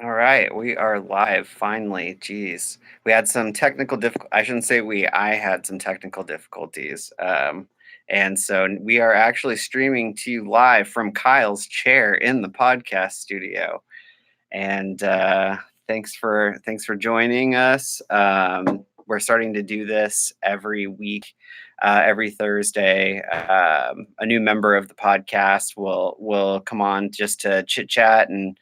All right, we are live finally. Jeez, we had some technical I shouldn't say we. I had some technical difficulties, and so we are actually streaming to you live from Kyle's chair in the podcast studio. And thanks for joining us. We're starting to do this every week, every Thursday. A new member of the podcast will come on just to chit chat and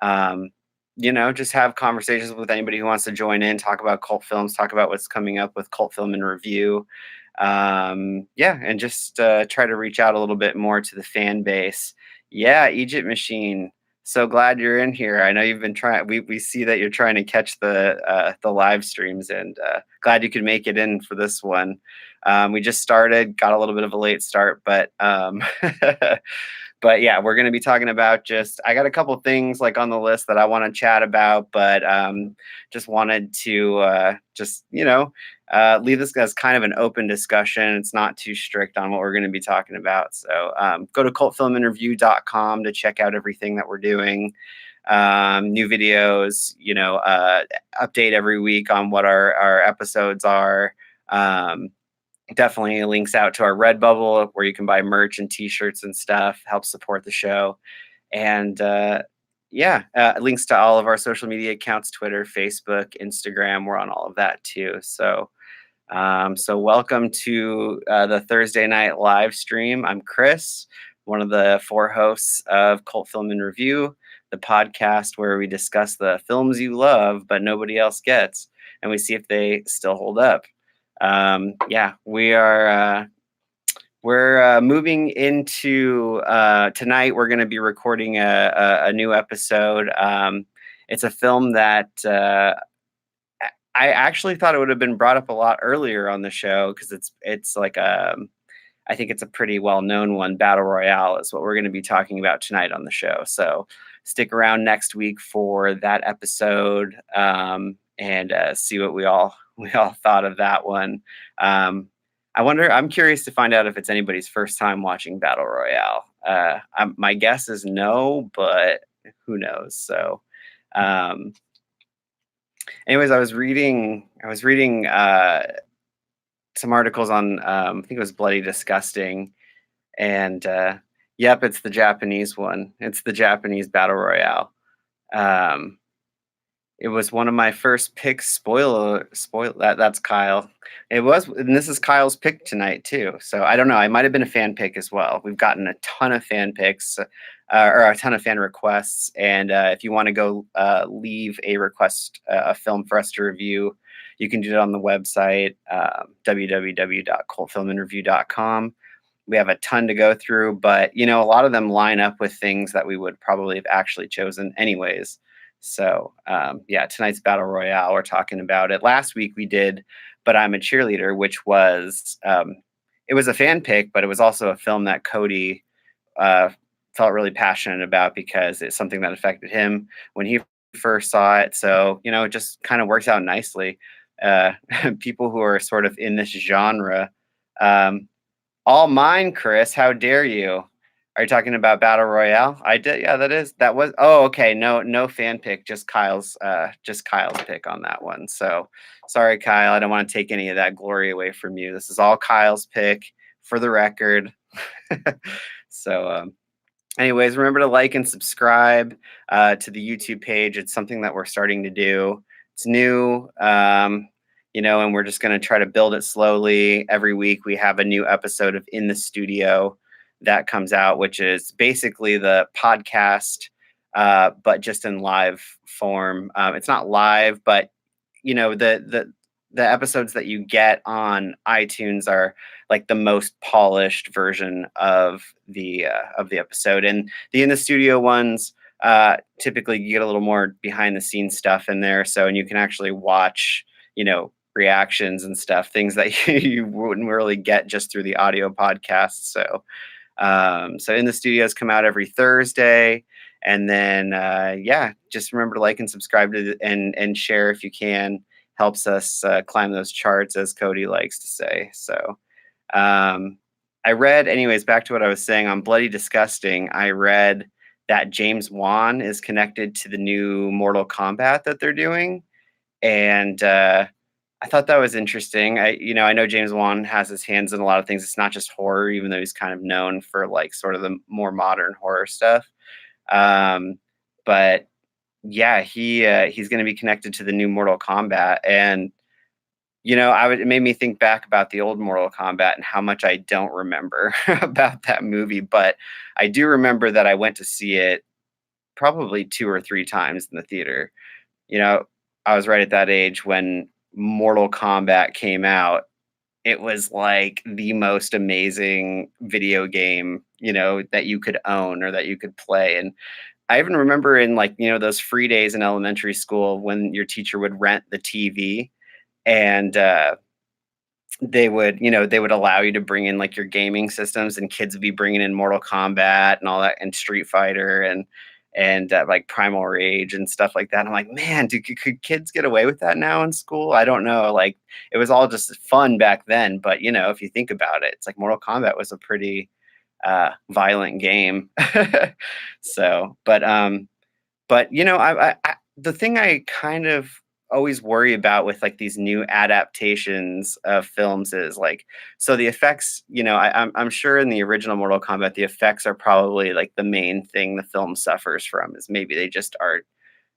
um, just have conversations with anybody who wants to join in, talk about cult films, talk about what's coming up with Cult Film in Review. Yeah, and just try to reach out a little bit more to the fan base. Yeah, Egypt Machine. So glad you're in here. I know you've been trying. We see that you're trying to catch the live streams, and glad you could make it in for this one. We just started, got a little bit of a late start, but but yeah, we're going to be talking about I got a couple things like on the list that I want to chat about, but just wanted to leave this as kind of an open discussion. It's not too strict on what we're going to be talking about. So go to cultfilminterview.com to check out everything that we're doing. New videos, update every week on what our episodes are. Definitely links out to our Redbubble where you can buy merch and t-shirts and stuff, help support the show. And links to all of our social media accounts, Twitter, Facebook, Instagram. We're on all of that too. So welcome to the Thursday night live stream. I'm Chris, one of the four hosts of Cult Film in Review, the podcast where we discuss the films you love but nobody else gets, and we see if they still hold up. We're moving into tonight. We're going to be recording a new episode. It's a film that I actually thought it would have been brought up a lot earlier on the show because it's like I think it's a pretty well-known one. Battle Royale is what we're going to be talking about tonight on the show. So stick around next week for that episode and see what we all thought of that one. I'm curious to find out if it's anybody's first time watching Battle Royale. My guess is no, but who knows? So, anyways, I was reading some articles on, I think it was Bloody Disgusting, and yep, it's the Japanese one. It's the Japanese Battle Royale. It was one of my first picks. Spoiler, that's Kyle. It was, and this is Kyle's pick tonight too. So I don't know. I might have been a fan pick as well. We've gotten a ton of fan picks or a ton of fan requests. And if you want to go leave a request, a film for us to review, you can do it on the website, www.cultfilminterview.com. We have a ton to go through, but a lot of them line up with things that we would probably have actually chosen anyways. So tonight's Battle Royale, we're talking about it. Last week we did But I'm a Cheerleader, which was it was a fan pick, but it was also a film that Cody felt really passionate about because it's something that affected him when he first saw it. So it just kind of works out nicely. People who are sort of in this genre, all mine, Chris. How dare you? Are you talking about Battle Royale? I did. Yeah, that was. Oh, okay. No fan pick. Just Kyle's pick on that one. So sorry, Kyle. I don't want to take any of that glory away from you. This is all Kyle's pick for the record. So, anyways, remember to like and subscribe to the YouTube page. It's something that we're starting to do. It's new. And we're just going to try to build it slowly. Every week we have a new episode of In the Studio that comes out, which is basically the podcast, but just in live form. It's not live, but the episodes that you get on iTunes are like the most polished version of the episode, and the In the Studio ones typically you get a little more behind the scenes stuff in there, and you can actually watch reactions and stuff, things that you wouldn't really get just through the audio podcast. So In the Studios come out every Thursday, and then just remember to like and subscribe to and share if you can. Helps us climb those charts, as Cody likes to say. So I read, anyways, back to what I was saying on Bloody Disgusting. I read that James Wan is connected to the new Mortal Kombat that they're doing, and I thought that was interesting. I know James Wan has his hands in a lot of things. It's not just horror, even though he's kind of known for like sort of the more modern horror stuff. Um, but yeah, he's going to be connected to the new Mortal Kombat, and it made me think back about the old Mortal Kombat and how much I don't remember about that movie. But I do remember that I went to see it probably 2 or 3 times in the theater. You know, I was right at that age when Mortal Kombat came out. It was like the most amazing video game, that you could own or that you could play. And I even remember in like, those free days in elementary school when your teacher would rent the TV, and they would allow you to bring in like your gaming systems, and kids would be bringing in Mortal Kombat and all that, and Street Fighter, and like Primal Rage and stuff like that. I'm like, man, could kids get away with that now in school? I don't know. Like, it was all just fun back then, but if you think about it, it's like Mortal Kombat was a pretty violent game. So, but the thing I kind of always worry about with like these new adaptations of films is like, so the effects, I'm sure in the original Mortal Kombat the effects are probably like the main thing the film suffers from, is maybe they just are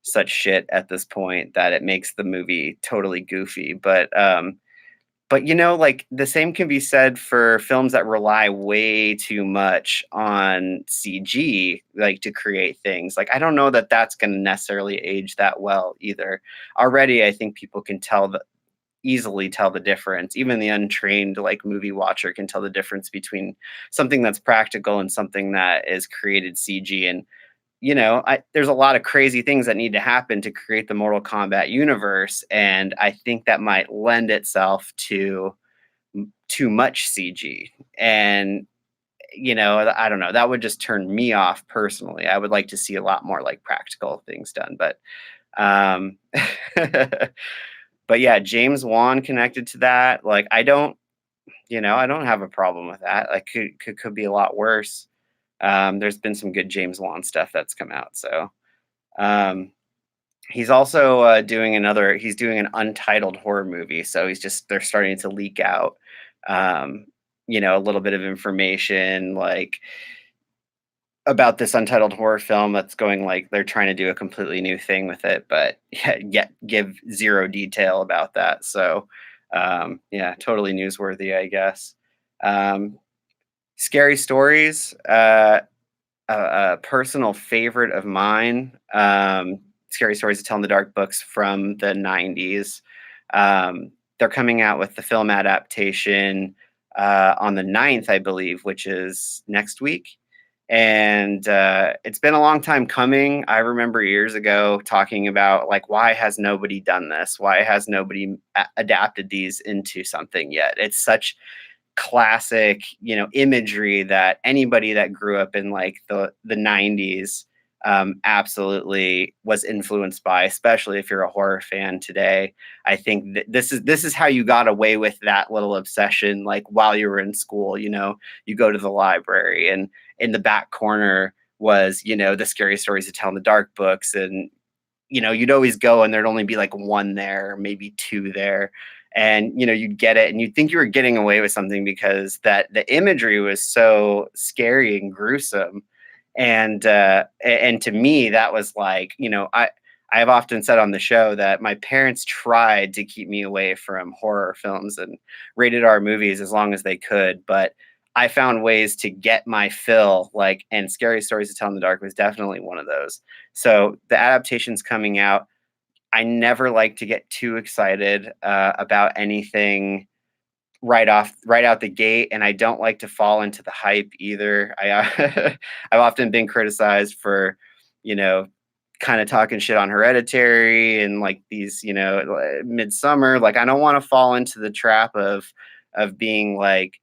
such shit at this point that it makes the movie totally goofy. But like the same can be said for films that rely way too much on CG, like to create things. Like, I don't know that that's going to necessarily age that well either. Already, I think people can easily tell the difference. Even the untrained like movie watcher can tell the difference between something that's practical and something that is created CG. And there's a lot of crazy things that need to happen to create the Mortal Kombat universe, and I think that might lend itself to too much CG. And I don't know, that would just turn me off personally. I would like to see a lot more like practical things done, but um but yeah, James Wan connected to that. Like, I don't have a problem with that. Like, could be a lot worse. There's been some good James Wan stuff that's come out. So um, he's also he's doing an untitled horror movie. So they're starting to leak out, um, a little bit of information like about this untitled horror film that's going, like, they're trying to do a completely new thing with it, but yet give zero detail about that. So yeah, totally newsworthy, I guess. Um, Scary stories. A personal favorite of mine, Scary Stories to Tell in the Dark books from the 90s. They're coming out with the film adaptation on the 9th, I believe, which is next week. And it's been a long time coming. I remember years ago talking about, like, why has nobody done this? Why has nobody adapted these into something yet? It's such classic, imagery that anybody that grew up in like the 90s absolutely was influenced by, especially if you're a horror fan today. I think that this is how you got away with that little obsession. Like, while you were in school, you go to the library, and in the back corner was, the Scary Stories to Tell in the Dark books, and you'd always go and there'd only be like one there, maybe two there. And, you'd get it and you'd think you were getting away with something because that the imagery was so scary and gruesome. And to me, that was like, I've often said on the show that my parents tried to keep me away from horror films and rated R movies as long as they could. But I found ways to get my fill, like, and Scary Stories to Tell in the Dark was definitely one of those. So the adaptation's coming out. I never like to get too excited about anything right out the gate, and I don't like to fall into the hype either. I've often been criticized for, you know, kind of talking shit on Hereditary and like these, Midsummer. Like, I don't want to fall into the trap of being like,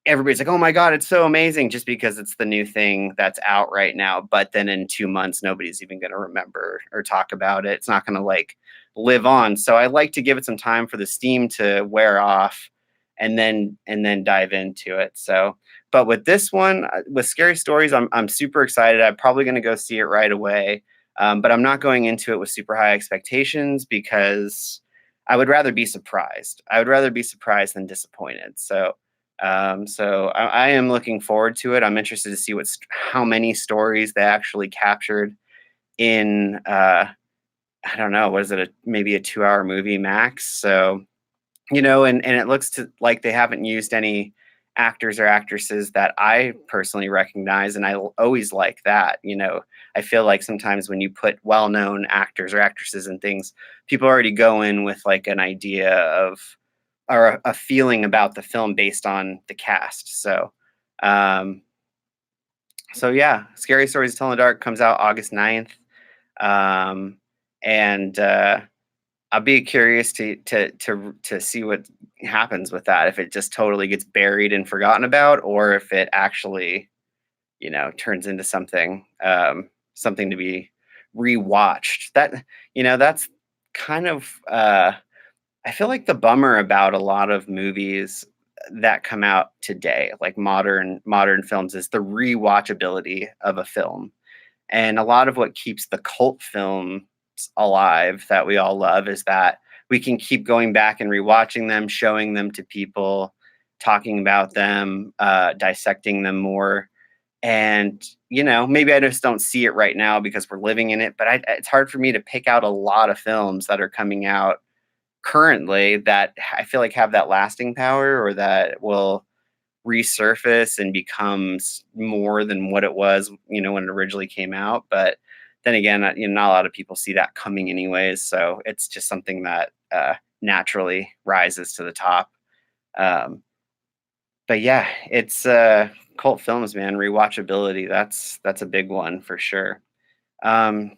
everybody's like, "Oh my god, it's so amazing," just because it's the new thing that's out right now. But then in 2 months, nobody's even going to remember or talk about it. It's not going to like live on. So I like to give it some time for the steam to wear off, and then dive into it. So, But with this one, with Scary Stories, I'm super excited. I'm probably going to go see it right away. But I'm not going into it with super high expectations because I would rather be surprised. I would rather be surprised than disappointed. So I am looking forward to it. I'm interested to see how many stories they actually captured in I don't know, what is it, maybe a 2-hour movie max. So, and it looks like they haven't used any actors or actresses that I personally recognize, and I always like that. I feel like sometimes when you put well-known actors or actresses and things, people already go in with like an idea of or a feeling about the film based on the cast. Um, so yeah, Scary Stories to Tell in the Dark comes out August 9th. Um, and I'll be curious to see what happens with that. If it just totally gets buried and forgotten about, or if it actually, turns into something to be rewatched. That's kind of I feel like the bummer about a lot of movies that come out today, like modern films, is the rewatchability of a film. And a lot of what keeps the cult films alive that we all love is that we can keep going back and rewatching them, showing them to people, talking about them, dissecting them more. And, maybe I just don't see it right now because we're living in it, but it's hard for me to pick out a lot of films that are coming out currently that I feel like have that lasting power or that will resurface and becomes more than what it was, when it originally came out. But then again, not a lot of people see that coming anyways. So it's just something that naturally rises to the top. Um, but yeah, it's cult films, man. Rewatchability. That's a big one for sure. Um,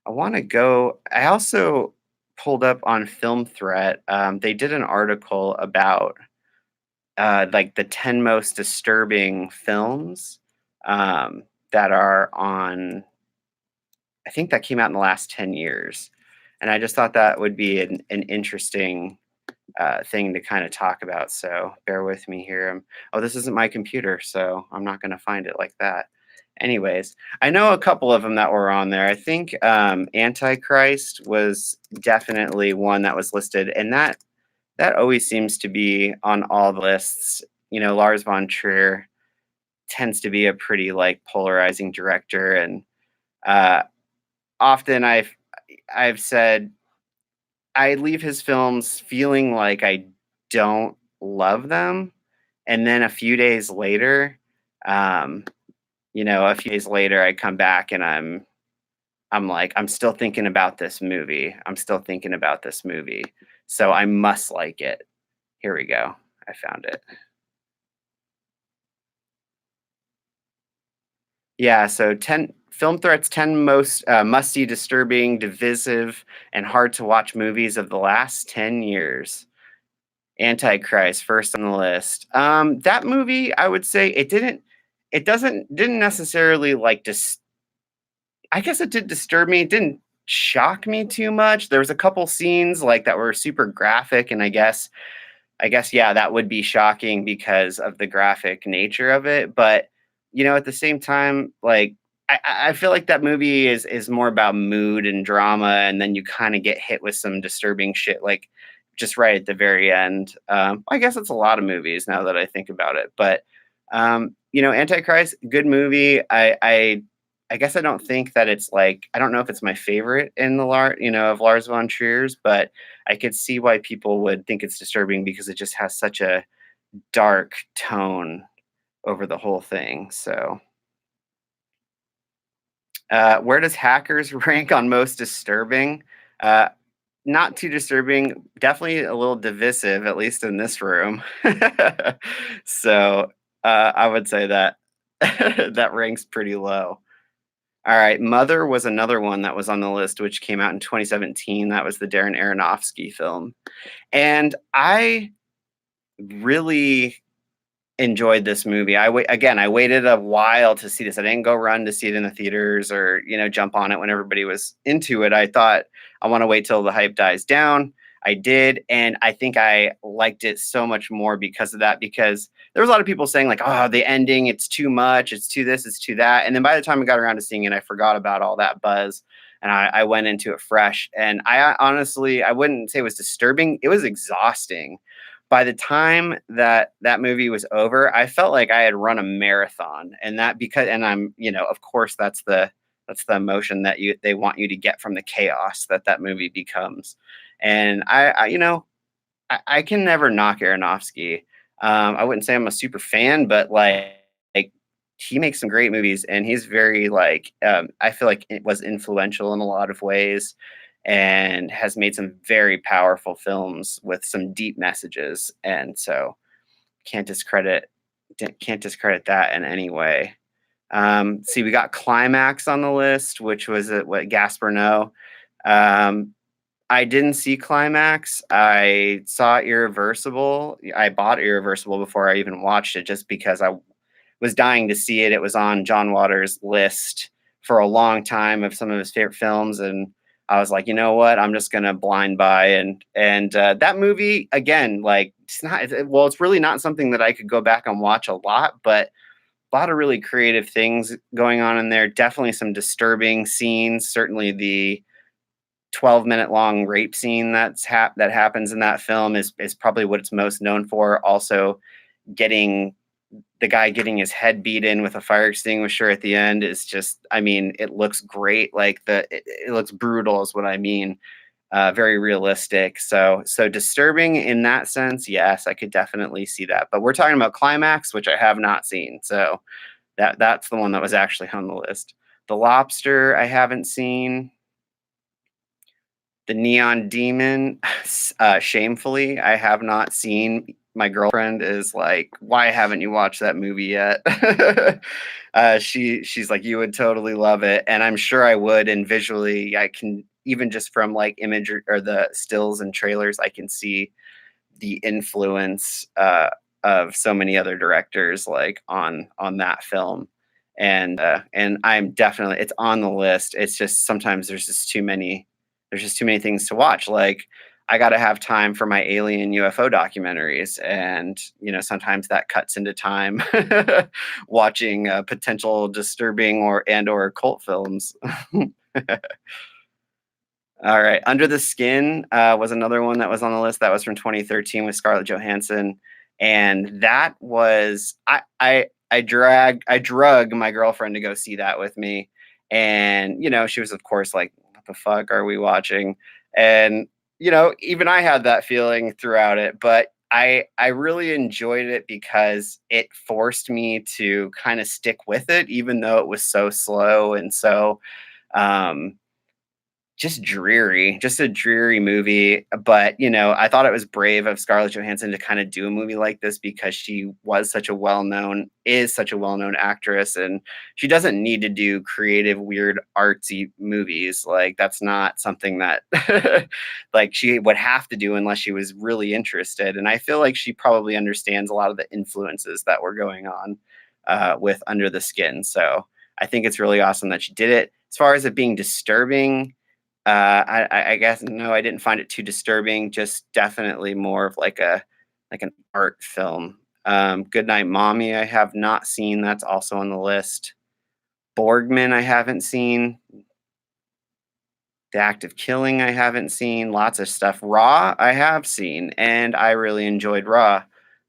I want to go. I also pulled up on Film Threat. They did an article about like the 10 most disturbing films that are on, I think that came out in the last 10 years. And I just thought that would be an interesting thing to kind of talk about. So bear with me here. Oh, this isn't my computer, so I'm not going to find it like that. Anyways, I know a couple of them that were on there. I think Antichrist was definitely one that was listed, and that always seems to be on all the lists. Lars von Trier tends to be a pretty like polarizing director, and uh, often I've said I leave his films feeling like I don't love them, and then um, a few days later, I come back and I'm like, I'm still thinking about this movie. I'm still thinking about this movie, so I must like it. Here we go. I found it. Yeah, so 10 Film Threat's 10 most must-see, disturbing, divisive, and hard-to-watch movies of the last 10 years. Antichrist, first on the list. That movie, I would say didn't necessarily like I guess it did disturb me. It didn't shock me too much. There was a couple scenes like that were super graphic, and I guess, yeah, that would be shocking because of the graphic nature of it. But at the same time, like I feel like that movie is more about mood and drama, and then you kind of get hit with some disturbing shit, like just right at the very end. I guess it's a lot of movies now that I think about it, but Antichrist, good movie. I guess I don't think that it's like I don't know if it's my favorite in of Lars von Trier's, but I could see why people would think it's disturbing because it just has such a dark tone over the whole thing. So, where does Hackers rank on most disturbing? Uh, Not too disturbing, definitely a little divisive, at least in this room. So, I would say that that ranks pretty low. All right, Mother was another one that was on the list, which came out in 2017. That was the Darren Aronofsky film. And I really enjoyed this movie. I waited a while to see this. I didn't go run to see it in the theaters or, jump on it when everybody was into it. I thought I want to wait till the hype dies down. I did, and I think I liked it so much more because of that. Because there was a lot of people saying like, "Oh, the ending, it's too much, it's too this, it's too that," and then by the time I got around to seeing it, I forgot about all that buzz, and I went into it fresh. And honestly, I wouldn't say it was disturbing; it was exhausting. By the time that that movie was over, I felt like I had run a marathon, and that because, and I'm, of course, that's the emotion that they want you to get from the chaos that that movie becomes. And I can never knock Aronofsky. I wouldn't say I'm a super fan, but like he makes some great movies, and he's very like I feel like it was influential in a lot of ways, and has made some very powerful films with some deep messages. And so can't discredit can't discredit that in any way. See, we got Climax on the list, which was what Gaspar Noé. Um, I didn't see Climax. I saw Irreversible. I bought Irreversible before I even watched it, just because I was dying to see it. It was on John Waters' list for a long time of some of his favorite films, and I was like, you know what? I'm just gonna blind buy. And that movie again, like it's not well, it's really not something that I could go back and watch a lot, but a lot of really creative things going on in there. Definitely some disturbing scenes. Certainly the 12-minute long rape scene that happens in that film is probably what it's most known for. Also, getting the guy getting his head beat in with a fire extinguisher at the end is just, I mean, it looks great. Like it looks brutal is what I mean. Very realistic. So disturbing in that sense. Yes, I could definitely see that. But we're talking about Climax, which I have not seen. So that's the one that was actually on the list. The Lobster I haven't seen. The Neon Demon, shamefully, I have not seen. My girlfriend is like, "Why haven't you watched that movie yet?" She's like, "You would totally love it," and I'm sure I would. And visually, I can, even just from like image or the stills and trailers, I can see the influence of so many other directors like on that film. And I'm definitely, it's on the list. It's just sometimes there's just too many things to watch. Like I got to have time for my alien UFO documentaries, and sometimes that cuts into time watching potential disturbing or cult films. All right. Under the Skin was another one that was on the list. That was from 2013 with Scarlett Johansson, and that was I drug my girlfriend to go see that with me, and she was of course like, "What the fuck are we watching?" And even I had that feeling throughout it, but I really enjoyed it because it forced me to kind of stick with it, even though it was so slow and so. Um, just dreary, just a dreary movie. But, I thought it was brave of Scarlett Johansson to kind of do a movie like this, because she is such a well known actress, and she doesn't need to do creative, weird, artsy movies. Like, that's not something that like she would have to do unless she was really interested. And I feel like she probably understands a lot of the influences that were going on with Under the Skin. So I think it's really awesome that she did it. As far as it being disturbing, I guess no, I didn't find it too disturbing. Just definitely more of like an art film. Goodnight Mommy, I have not seen. That's also on the list. Borgman, I haven't seen. The Act of Killing, I haven't seen. Lots of stuff. Raw, I have seen, and I really enjoyed Raw.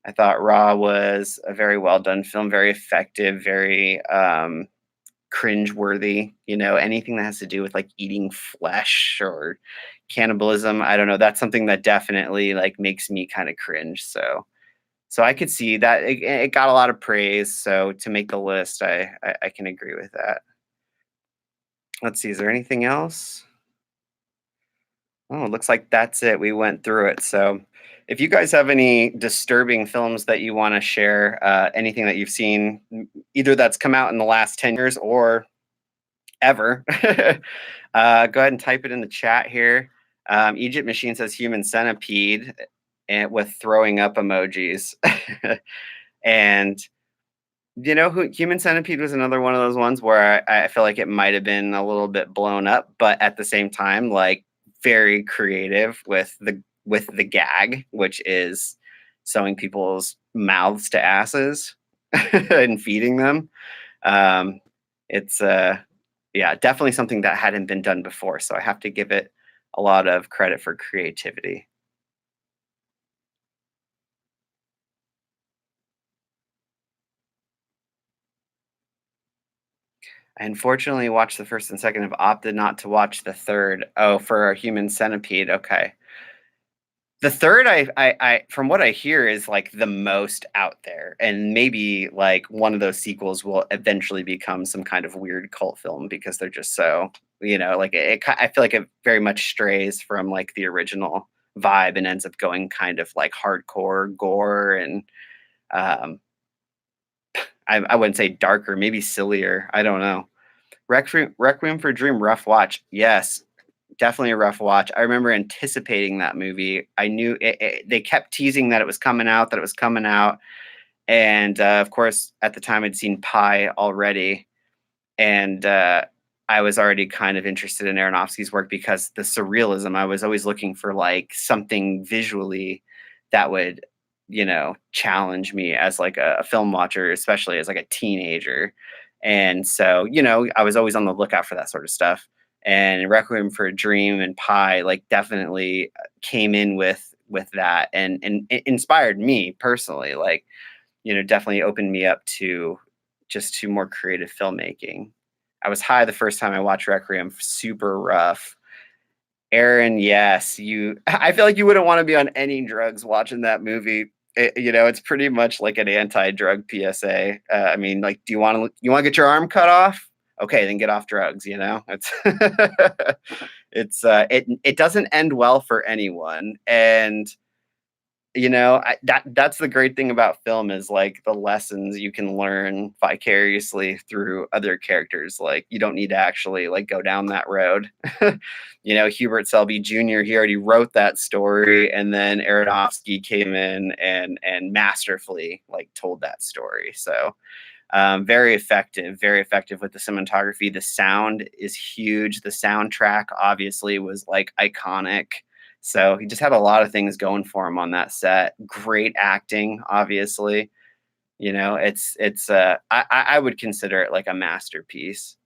I thought Raw was a very well done film, very effective, very cringeworthy. Anything that has to do with like eating flesh or cannibalism, I don't know, that's something that definitely like makes me kind of cringe. So I could see that it got a lot of praise, so to make the list, I can agree with that. Let's see, is there anything else? Oh, it looks like that's it. We went through it. So if you guys have any disturbing films that you want to share, anything that you've seen, either that's come out in the last 10 years or ever, go ahead and type it in the chat here. Egypt Machine says Human Centipede, and with throwing up emojis. And Human Centipede was another one of those ones where I feel like it might have been a little bit blown up, but at the same time, like very creative with with the gag, which is sewing people's mouths to asses and feeding them. Um, it's yeah, definitely something that hadn't been done before. So I have to give it a lot of credit for creativity. I unfortunately watched the first and second. Have opted not to watch the third. Oh, for a human centipede. Okay. The third, from what I hear, is like the most out there, and maybe like one of those sequels will eventually become some kind of weird cult film because they're just so, like I feel like it very much strays from like the original vibe and ends up going kind of like hardcore gore and um, I wouldn't say darker, maybe sillier. I don't know. Requiem for a Dream, rough watch. Yes, definitely a rough watch. I remember anticipating that movie. I knew they kept teasing that it was coming out, and of course, at the time, I'd seen Pi already, and I was already kind of interested in Aronofsky's work because the surrealism. I was always looking for like something visually that would, challenge me as like a film watcher, especially as like a teenager. And so, I was always on the lookout for that sort of stuff. And Requiem for a Dream and Pi like definitely came in with that and it inspired me personally. Like, definitely opened me up to more creative filmmaking. I was high the first time I watched Requiem, super rough. Aaron, yes, I feel like you wouldn't want to be on any drugs watching that movie. It's pretty much like an anti-drug PSA. I mean, like, do you want to get your arm cut off? Okay, then get off drugs. It's it doesn't end well for anyone, and that's the great thing about film is like the lessons you can learn vicariously through other characters. Like you don't need to actually like go down that road. Hubert Selby Jr. He already wrote that story, and then Aronofsky came in and masterfully like told that story. So very effective with the cinematography. The sound is huge. The soundtrack obviously was like iconic. So he just had a lot of things going for him on that set. Great acting, obviously. I would consider it like a masterpiece.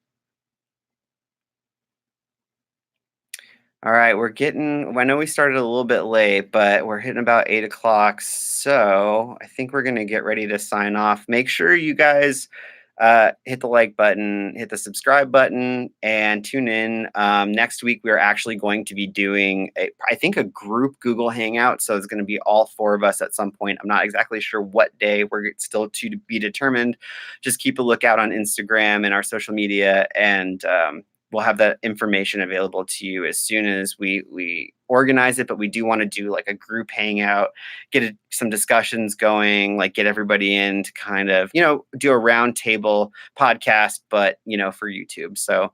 All right, I know we started a little bit late, but we're hitting about 8 o'clock. So I think we're going to get ready to sign off. Make sure you guys hit the like button, hit the subscribe button, and tune in. Next week, we're actually going to be doing, I think, a group Google Hangout. So it's going to be all four of us at some point. I'm not exactly sure what day. We're still to be determined. Just keep a lookout on Instagram and our social media, and we'll have that information available to you as soon as we organize it. But we do want to do like a group hangout, some discussions going, like get everybody in to kind of do a round table podcast, but for YouTube. So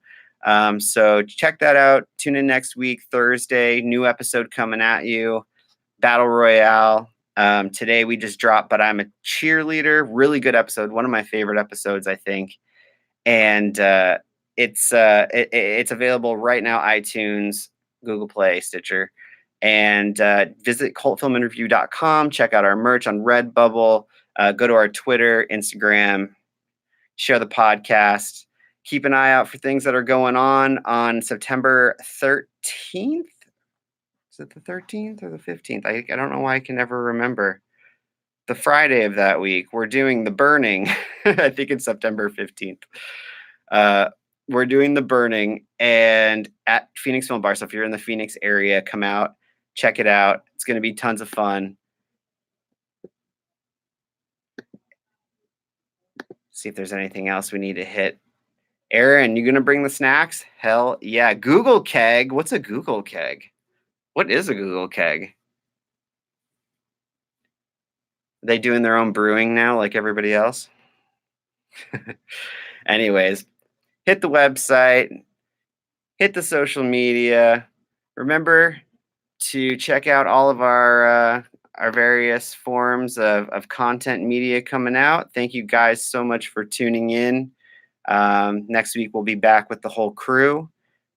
check that out. Tune in next week, Thursday, new episode coming at you. Battle Royale. Today we just dropped, but I'm a cheerleader. Really good episode. One of my favorite episodes, I think. And it's available right now, iTunes, Google Play, Stitcher, and visit cultfilminterview.com. Check out our merch on Redbubble. Go to our Twitter, Instagram, share the podcast. Keep an eye out for things that are going on September 13th. Is it the 13th or the 15th? I don't know why I can never remember. The Friday of that week, we're doing The Burning. I think it's September 15th. We're doing The Burning and at Phoenix Film Bar. So if you're in the Phoenix area, come out, check it out. It's going to be tons of fun. See if there's anything else we need to hit. Aaron, you going to bring the snacks? Hell yeah. Google keg. What's a Google keg? What is a Google keg? Are they doing their own brewing now like everybody else? Anyways, hit the website, hit the social media. Remember to check out all of our various forms of content media coming out. Thank you guys so much for tuning in. Next week we'll be back with the whole crew.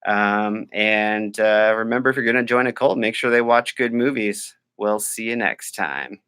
And remember, if you're going to join a cult, make sure they watch good movies. We'll see you next time.